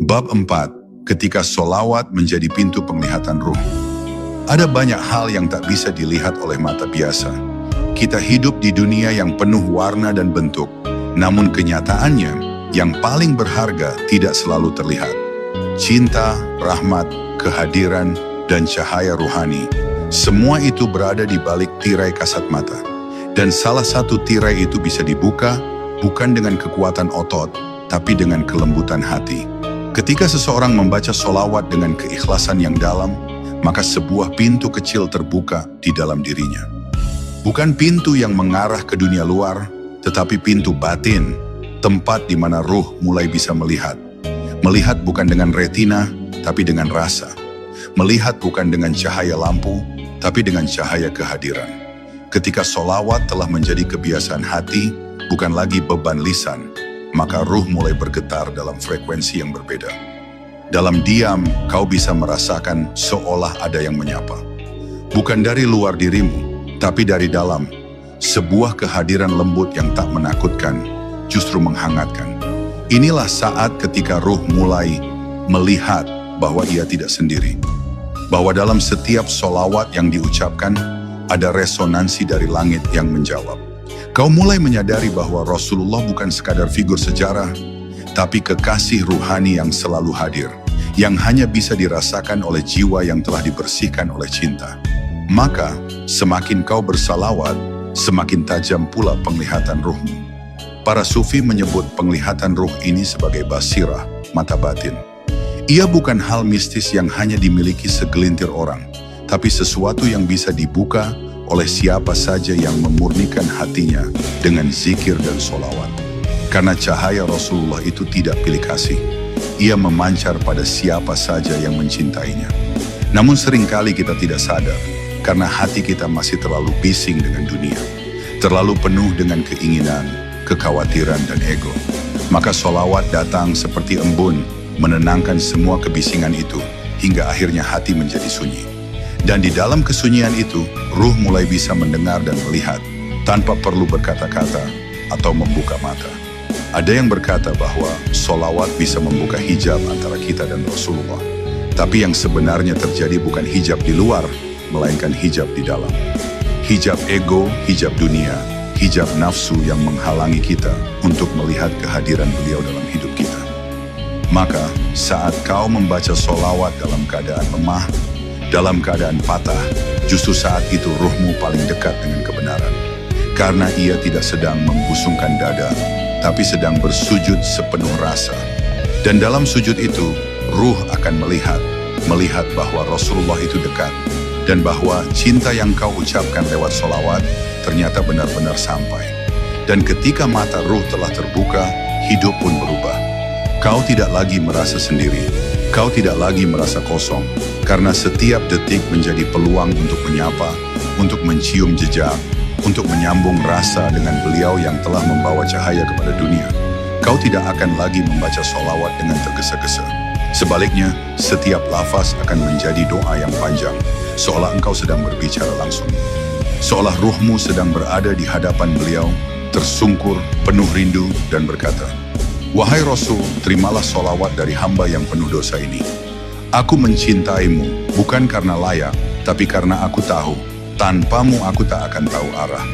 Bab 4. Ketika solawat menjadi pintu penglihatan ruh. Ada banyak hal yang tak bisa dilihat oleh mata biasa. Kita hidup di dunia yang penuh warna dan bentuk, namun kenyataannya yang paling berharga tidak selalu terlihat. Cinta, rahmat, kehadiran, dan cahaya ruhani, semua itu berada di balik tirai kasat mata. Dan salah satu tirai itu bisa dibuka bukan dengan kekuatan otot, tapi dengan kelembutan hati. Ketika seseorang membaca solawat dengan keikhlasan yang dalam, maka sebuah pintu kecil terbuka di dalam dirinya. Bukan pintu yang mengarah ke dunia luar, tetapi pintu batin, tempat di mana ruh mulai bisa melihat. Melihat bukan dengan retina, tapi dengan rasa. Melihat bukan dengan cahaya lampu, tapi dengan cahaya kehadiran. Ketika solawat telah menjadi kebiasaan hati, bukan lagi beban lisan, maka ruh mulai bergetar dalam frekuensi yang berbeda. Dalam diam, kau bisa merasakan seolah ada yang menyapa. Bukan dari luar dirimu, tapi dari dalam. Sebuah kehadiran lembut yang tak menakutkan, justru menghangatkan. Inilah saat ketika ruh mulai melihat bahwa ia tidak sendiri. Bahwa dalam setiap solawat yang diucapkan, ada resonansi dari langit yang menjawab. Kau mulai menyadari bahwa Rasulullah bukan sekadar figur sejarah, tapi kekasih ruhani yang selalu hadir, yang hanya bisa dirasakan oleh jiwa yang telah dibersihkan oleh cinta. Maka, semakin kau bersalawat, semakin tajam pula penglihatan ruhmu. Para sufi menyebut penglihatan ruh ini sebagai basirah, mata batin. Ia bukan hal mistis yang hanya dimiliki segelintir orang, tapi sesuatu yang bisa dibuka oleh siapa saja yang memurnikan hatinya dengan zikir dan solawat. Karena cahaya Rasulullah itu tidak pilih kasih. Ia memancar pada siapa saja yang mencintainya. Namun seringkali kita tidak sadar, karena hati kita masih terlalu bising dengan dunia. Terlalu penuh dengan keinginan, kekhawatiran, dan ego. Maka solawat datang seperti embun, menenangkan semua kebisingan itu, hingga akhirnya hati menjadi sunyi. Dan di dalam kesunyian itu, ruh mulai bisa mendengar dan melihat, tanpa perlu berkata-kata atau membuka mata. Ada yang berkata bahwa solawat bisa membuka hijab antara kita dan Rasulullah. Tapi yang sebenarnya terjadi bukan hijab di luar, melainkan hijab di dalam. Hijab ego, hijab dunia, hijab nafsu yang menghalangi kita untuk melihat kehadiran beliau dalam hidup kita. Maka, saat kau membaca solawat dalam keadaan lemah, dalam keadaan patah, justru saat itu ruhmu paling dekat dengan kebenaran. Karena ia tidak sedang membusungkan dada, tapi sedang bersujud sepenuh rasa. Dan dalam sujud itu, ruh akan melihat bahwa Rasulullah itu dekat, dan bahwa cinta yang kau ucapkan lewat solawat ternyata benar-benar sampai. Dan ketika mata ruh telah terbuka, hidup pun berubah. Kau tidak lagi merasa sendiri, kau tidak lagi merasa kosong, karena setiap detik menjadi peluang untuk menyapa, untuk mencium jejak, untuk menyambung rasa dengan beliau yang telah membawa cahaya kepada dunia. Kau tidak akan lagi membaca solawat dengan tergesa-gesa. Sebaliknya, setiap lafaz akan menjadi doa yang panjang, seolah engkau sedang berbicara langsung. Seolah ruhmu sedang berada di hadapan beliau, tersungkur, penuh rindu, dan berkata, "Wahai Rasul, terimalah solawat dari hamba yang penuh dosa ini. Aku mencintaimu, bukan karena layak, tapi karena aku tahu, tanpamu aku tak akan tahu arah.